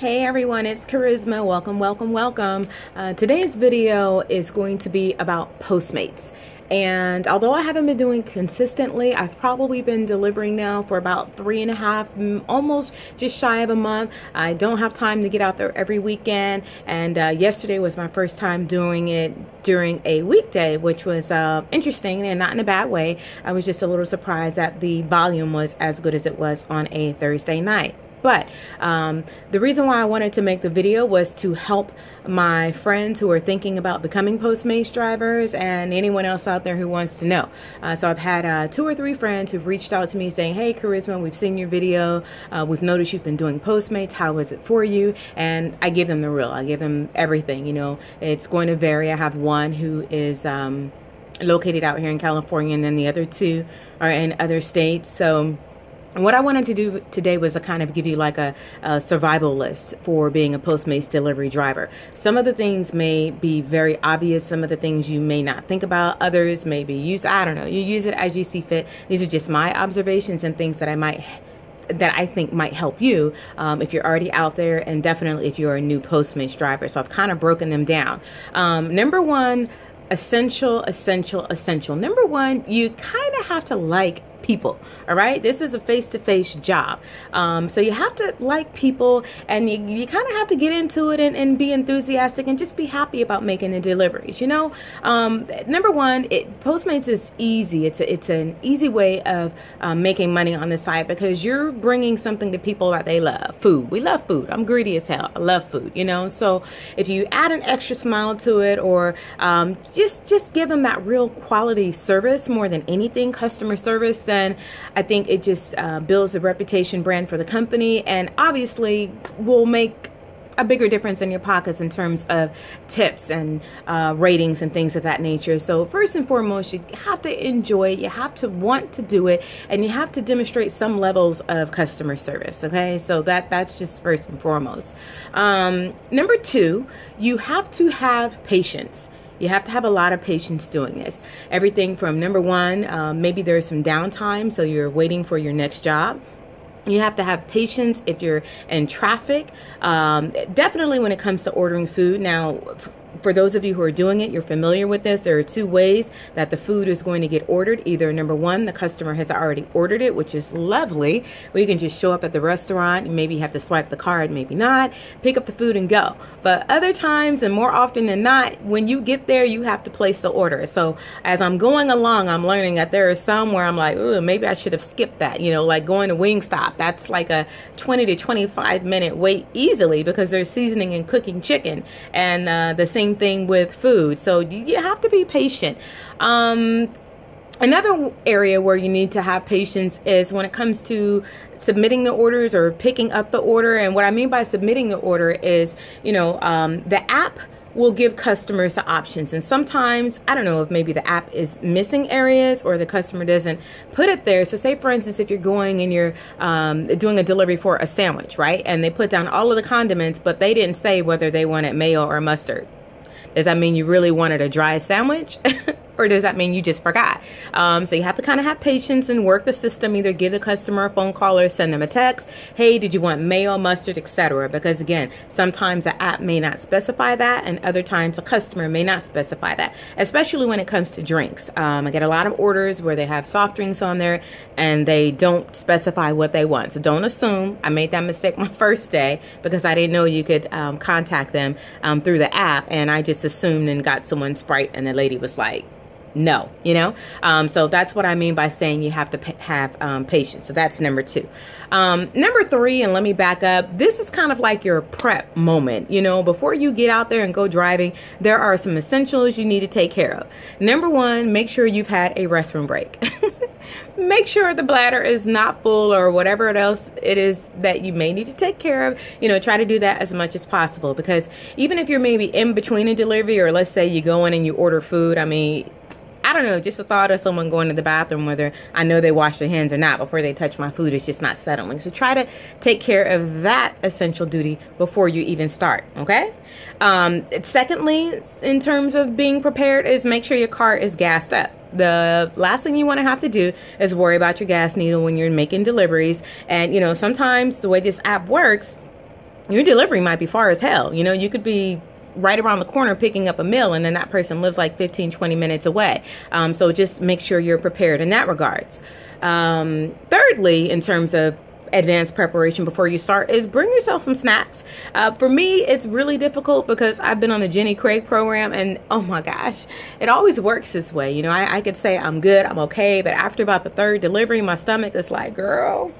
Hey everyone, it's Charisma. Welcome, welcome, welcome. Today's video is going to be about Postmates. And although I haven't been doing consistently, I've probably been delivering now for about 3.5, almost just shy of a month. I don't have time to get out there every weekend. And yesterday was my first time doing it during a weekday, which was interesting and not in a bad way. I was just a little surprised that the volume was as good as it was on a Thursday night. But the reason why I wanted to make the video was to help my friends who are thinking about becoming Postmates drivers and anyone else out there who wants to know. So I've had 2 or 3 friends who've reached out to me saying, hey, Charisma, we've seen your video. We've noticed you've been doing Postmates. How is it for you? And I give them the real. I give them everything. You know, it's going to vary. I have one who is located out here in California, and then the other 2 are in other states. So what I wanted to do today was to kind of give you like a survival list for being a Postmates delivery driver. Some of the things may be very obvious. Some of the things you may not think about. Others may be used. I don't know. You use it as you see fit. These are just my observations and things that I think might help you if you're already out there, and definitely if you're a new Postmates driver. So I've kind of broken them down. Number 1, essential. Number 1, you kind of have to like people. All right, this is a face-to-face job, so you have to like people, and you kind of have to get into it and be enthusiastic and just be happy about making the deliveries. You know, number 1, Postmates is easy. It's an easy way of making money on the side because you're bringing something to people that they love. Food. We love food. I'm greedy as hell. I love food. You know, so if you add an extra smile to it, or just give them that real quality service more than anything, customer service, then I think it just builds a reputation brand for the company, and obviously will make a bigger difference in your pockets in terms of tips and ratings and things of that nature. So first and foremost, you have to enjoy it, you have to want to do it, and you have to demonstrate some levels of customer service. Okay, so that's just first and foremost. Number 2, you have to have patience. You have to have a lot of patience doing this. Everything from number 1, maybe there's some downtime, so you're waiting for your next job. You have to have patience if you're in traffic. Definitely when it comes to ordering food. Now, for those of you who are doing it, you're familiar with this. There are 2 ways that the food is going to get ordered. Either number 1, the customer has already ordered it, which is lovely. We can just show up at the restaurant, and maybe you have to swipe the card, maybe not, pick up the food and go. But other times, and more often than not, when you get there, you have to place the order. So as I'm going along, I'm learning that there are some where I'm like, ooh, maybe I should have skipped that. You know, like going to Wingstop. That's like a 20 to 25 minute wait easily because they're seasoning and cooking chicken. And the same thing with food. So you have to be patient. Another area where you need to have patience is when it comes to submitting the orders or picking up the order. And what I mean by submitting the order is, you know, the app will give customers the options, and sometimes, I don't know if maybe the app is missing areas or the customer doesn't put it there. So say for instance, if you're going and you're doing a delivery for a sandwich, right, and they put down all of the condiments, but they didn't say whether they wanted mayo or mustard. Does that mean you really wanted a dry sandwich? Or does that mean you just forgot? So you have to kind of have patience and work the system. Either give the customer a phone call or send them a text. Hey, did you want mayo, mustard, etc.? Because again, sometimes the app may not specify that, and other times a customer may not specify that, especially when it comes to drinks. I get a lot of orders where they have soft drinks on there and they don't specify what they want. So don't assume. I made that mistake my first day because I didn't know you could contact them through the app, and I just assumed and got someone Sprite, and the lady was like, no, you know. So that's what I mean by saying you have to have patience. So that's number 2. Number 3, and let me back up, this is kind of like your prep moment. You know, before you get out there and go driving, there are some essentials you need to take care of. Number 1, make sure you've had a restroom break. Make sure the bladder is not full, or whatever else it is that you may need to take care of. You know, try to do that as much as possible, because even if you're maybe in between a delivery, or let's say you go in and you order food, I mean, I don't know, just the thought of someone going to the bathroom, whether I know they wash their hands or not before they touch my food, is just not settling. So try to take care of that essential duty before you even start, okay? Secondly, in terms of being prepared, is make sure your car is gassed up. The last thing you want to have to do is worry about your gas needle when you're making deliveries. And, you know, sometimes the way this app works, your delivery might be far as hell. You know, you could be right around the corner picking up a meal, and then that person lives like 15-20 minutes away. So just make sure you're prepared in that regards. Thirdly, in terms of advanced preparation before you start, is bring yourself some snacks. For me, it's really difficult because I've been on the Jenny Craig program, and oh my gosh, it always works this way. You know, I could say I'm good, I'm okay, but after about the third delivery, my stomach is like, girl,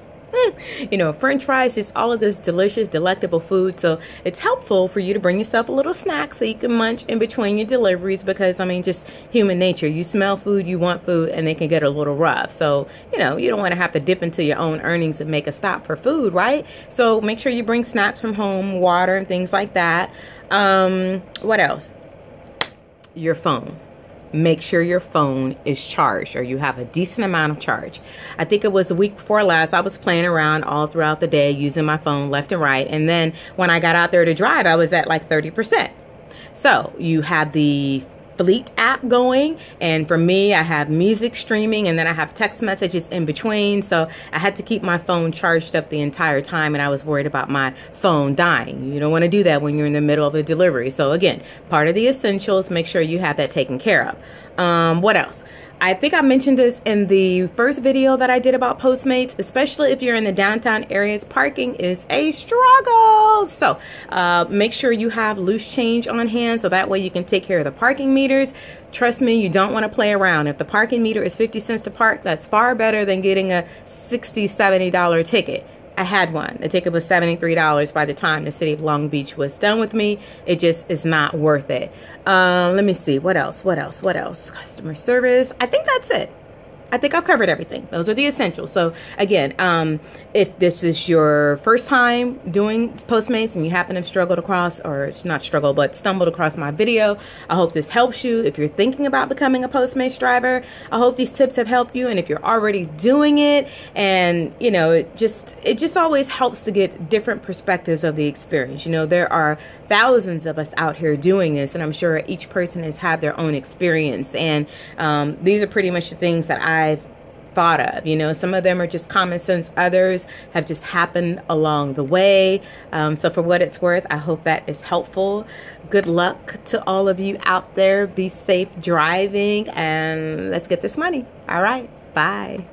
you know, French fries, just all of this delicious, delectable food. So it's helpful for you to bring yourself a little snack so you can munch in between your deliveries, because I mean, just human nature, you smell food, you want food, and it can get a little rough. So, you know, you don't want to have to dip into your own earnings and make a stop for food, right? So make sure you bring snacks from home, water and things like that. What else? Your phone. Make sure your phone is charged, or you have a decent amount of charge. I think it was the week before last, I was playing around all throughout the day using my phone left and right. And then when I got out there to drive, I was at like 30%. So you have the Fleet app going, and for me, I have music streaming, and then I have text messages in between. So I had to keep my phone charged up the entire time, and I was worried about my phone dying. You don't want to do that when you're in the middle of a delivery. So again, part of the essentials, make sure you have that taken care of. What else? I think I mentioned this in the first video that I did about Postmates, especially if you're in the downtown areas, parking is a struggle. So make sure you have loose change on hand, so that way you can take care of the parking meters. Trust me, you don't want to play around. If the parking meter is 50 cents to park, that's far better than getting a $60, $70 ticket. I had one. The ticket was $73 by the time the city of Long Beach was done with me. It just is not worth it. Let me see. What else? Customer service. I think that's it. I think I've covered everything. Those are the essentials. So again, if this is your first time doing Postmates and you happen to have struggled across, or not struggle, but stumbled across my video, I hope this helps you. If you're thinking about becoming a Postmates driver, I hope these tips have helped you. And if you're already doing it, and you know, it just always helps to get different perspectives of the experience. You know, there are thousands of us out here doing this, and I'm sure each person has had their own experience. And these are pretty much the things that I've thought of. You know, some of them are just common sense, others have just happened along the way. So for what it's worth, I hope that is helpful. Good luck to all of you out there. Be safe driving, and let's get this money. All right, bye.